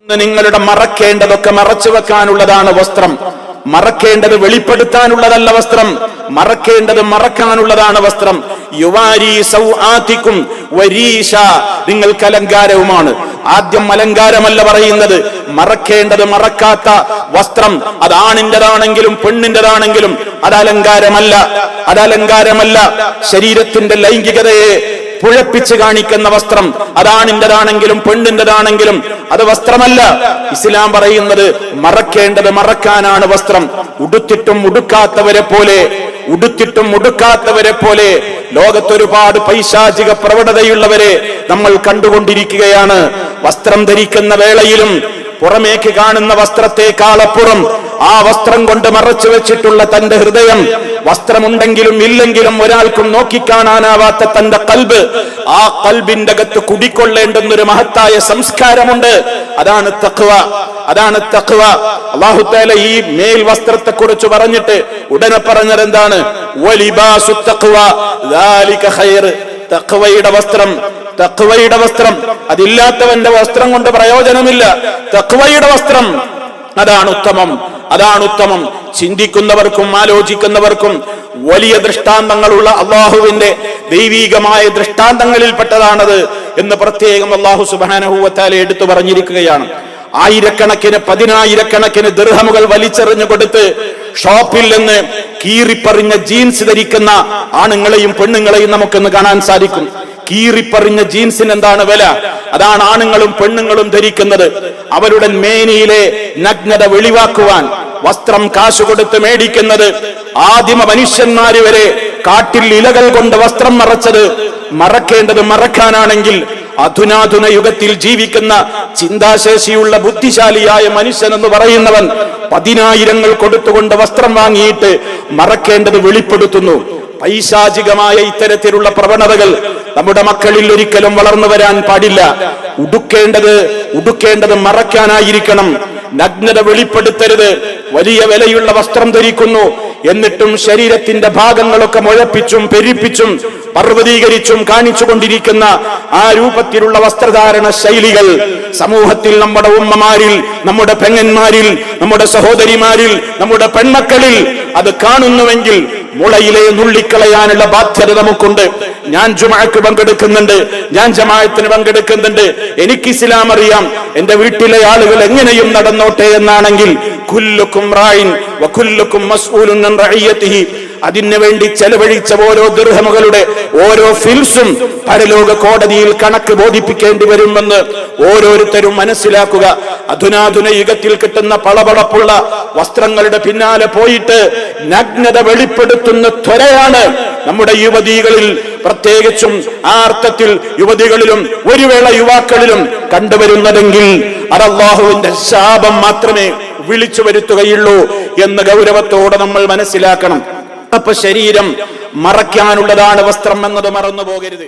നിങ്ങളുടെ മറക്കേണ്ടതൊക്കെ മറച്ചു വെക്കാനുള്ളതാണ് വസ്ത്രം. മറക്കേണ്ടത് വെളിപ്പെടുത്താനുള്ളതല്ല വസ്ത്രം. മറക്കേണ്ടത് മറക്കാനുള്ളതാണ് വസ്ത്രം. യുവാരി സൗആതികും വരീഷ, നിങ്ങൾക്ക് അലങ്കാരവുമാണ്. ആദ്യം അലങ്കാരമല്ല പറയുന്നത്, മറക്കേണ്ടത് മറക്കാത്ത വസ്ത്രം. അത് ആണിൻ്റെതാണെങ്കിലും പെണ്ണിൻ്റെതാണെങ്കിലും അത് അലങ്കാരമല്ല. അത് അലങ്കാരമല്ല. ശരീരത്തിന്റെ ലൈംഗികതയെ പുഴപ്പിച്ച് കാണിക്കുന്ന വസ്ത്രം അതാണിൻ്റെതാണെങ്കിലും പെണ്ണിൻ്റെതാണെങ്കിലും അത് വസ്ത്രമല്ല. ഇസ്ലാം പറയുന്നത് മറക്കേണ്ടത് മറക്കാനാണ് വസ്ത്രം. ഉടുത്തിട്ടും ഉടുക്കാത്തവരെ പോലെ ലോകത്തൊരുപാട് പൈശാചിക പ്രവണതയുള്ളവരെ നമ്മൾ കണ്ടുകൊണ്ടിരിക്കുകയാണ്. വസ്ത്രം ധരിക്കുന്ന വേളയിലും പുറമേക്ക് കാണുന്ന വസ്ത്രത്തെക്കാളപ്പുറം ആ വസ്ത്രം കൊണ്ട് മറച്ചു വെച്ചിട്ടുള്ള തന്റെ ഹൃദയം, വസ്ത്രമുണ്ടെങ്കിലും ഇല്ലെങ്കിലും ഒരാൾക്കും നോക്കിക്കാണാനാവാത്ത തന്റെ കൽബ്, ആ കൽബിന്റെ അകത്ത് കുടിക്കൊള്ളേണ്ടുന്നൊരു മഹത്തായ സംസ്കാരമുണ്ട്. അതാണ് തഖ്വ. അതാണ് തഖ്വ. അല്ലാഹു തആല ഈ മേൽ വസ്ത്രത്തെ കുറിച്ച് പറഞ്ഞിട്ട് ഉടനെ പറഞ്ഞത് എന്താണ്? വലിബാസു തഖ്വ ദാലിക ഖൈർ. തഖ്വയുടെ വസ്ത്രം അതില്ലാത്തവന്റെ വസ്ത്രം കൊണ്ട് പ്രയോജനമില്ല. തഖ്വയുടെ വസ്ത്രം അതാണ് ഉത്തമം. ചിന്തിക്കുന്നവർക്കും ആലോചിക്കുന്നവർക്കും വലിയ ദൃഷ്ടാന്തങ്ങളുള്ള അള്ളാഹുവിന്റെ ദൈവീകമായ ദൃഷ്ടാന്തങ്ങളിൽപ്പെട്ടതാണത് എന്ന് പ്രത്യേകം അള്ളാഹു സുബ്ഹാനഹു വ തആല എടുത്തു പറഞ്ഞിരിക്കുകയാണ്. ആയിരക്കണക്കിന് പതിനായിരക്കണക്കിന് ദിർഹമുകൾ വലിച്ചെറിഞ്ഞു കൊടുത്ത് ഷോപ്പിൽ നിന്ന് കീറിപ്പറിഞ്ഞ ജീൻസ് ധരിക്കുന്ന ആണുങ്ങളെയും പെണ്ണുങ്ങളെയും നമുക്കൊന്ന് കാണാൻ സാധിക്കും. കീറിപ്പറിഞ്ഞ ജീൻസിന് എന്താണ് വില? അതാണ് ആണുങ്ങളും പെണ്ണുങ്ങളും ധരിക്കുന്നത്. അവരുടെ മേനിയിലെ നഗ്നത വെളിവാക്കുവാൻ വസ്ത്രം കാശ് കൊടുത്ത് മേടിക്കുന്നത്. ആദിമ മനുഷ്യന്മാര് വരെ കാട്ടിൽ ഇലകൾ കൊണ്ട് വസ്ത്രം മറച്ചത് മറക്കേണ്ടത് മറക്കാനാണെങ്കിൽ അധുനാധുന യുഗത്തിൽ ജീവിക്കുന്ന ചിന്താശേഷിയുള്ള ബുദ്ധിശാലിയായ മനുഷ്യൻ എന്ന് പറയുന്നവൻ പതിനായിരങ്ങൾ കൊടുത്തുകൊണ്ട് വസ്ത്രം വാങ്ങിയിട്ട് മറക്കേണ്ടത് വെളിപ്പെടുത്തുന്നു. പൈശാചികമായ ഇത്തരത്തിലുള്ള പ്രവണതകൾ നമ്മുടെ മക്കളിൽ ഒരിക്കലും വളർന്നു വരാൻ പാടില്ല. ഉടുക്കേണ്ടത് മറക്കാനായിരിക്കണം. നഗ്നത വെളിപ്പെടുത്തരുത്. വലിയ വിലയുള്ള വസ്ത്രം ധരിക്കുന്നു, എന്നിട്ടും ശരീരത്തിന്റെ ഭാഗങ്ങളൊക്കെ മുഴപ്പിച്ചും പെരുപ്പിച്ചും പർവ്വതീകരിച്ചും കാണിച്ചുകൊണ്ടിരിക്കുന്ന ആ രൂപത്തിലുള്ള വസ്ത്രധാരണ ശൈലികൾ സമൂഹത്തിൽ നമ്മുടെ ഉമ്മമാരിൽ, നമ്മുടെ പെങ്ങന്മാരിൽ, നമ്മുടെ സഹോദരിമാരിൽ, നമ്മുടെ പെൺമക്കളിൽ അത് കാണുന്നുവെങ്കിൽ മുളയിലെ നുള്ളിക്കളയാനുള്ള ബാധ്യത നമുക്കുണ്ട്. ഞാൻ ജുമുഅക്ക് പങ്കെടുക്കുന്നുണ്ട്, ഞാൻ ജമാഅത്തിന് പങ്കെടുക്കുന്നുണ്ട്, എനിക്ക് ഇസ്ലാം അറിയാം, എന്റെ വീട്ടിലെ ആളുകൾ എങ്ങനെയും നടന്നോട്ടെ എന്നാണെങ്കിൽ കുല്ലുക്കും റായിൻ വകുല്ലുക്കും മസ്ഊലുൻ അൻ റഇയതിഹി, അതിനു വേണ്ടി ചെലവഴിച്ച ഓരോ ദിർഹമുകളുടെ ഓരോ ഫിൽസും പരലോക കോടതിയിൽ കണക്ക് ബോധിപ്പിക്കേണ്ടി വരുമെന്ന് ഓരോരുത്തരും മനസ്സിലാക്കുക. അധുനാധുന യുഗത്തിൽ കിട്ടുന്ന പളപളപ്പുള്ള വസ്ത്രങ്ങളുടെ പിന്നാലെ പോയിട്ട് നഗ്നത വെളിപ്പെടുത്തുന്ന ത്വരയാണ് നമ്മുടെ യുവതികളിൽ, പ്രത്യേകിച്ചും ആ അർത്ഥത്തിൽ യുവതികളിലും ഒരു വേള യുവാക്കളിലും കണ്ടുവരുന്നതെങ്കിൽ അത് അല്ലാഹുവിന്റെ ശാപം മാത്രമേ വിളിച്ചു വരുത്തുകയുള്ളൂ എന്ന് ഗൗരവത്തോടെ നമ്മൾ മനസ്സിലാക്കണം. അപ്പൊ ശരീരം മറയ്ക്കാനുള്ളതാണ് വസ്ത്രം എന്നത് മറന്നു പോകരുത്.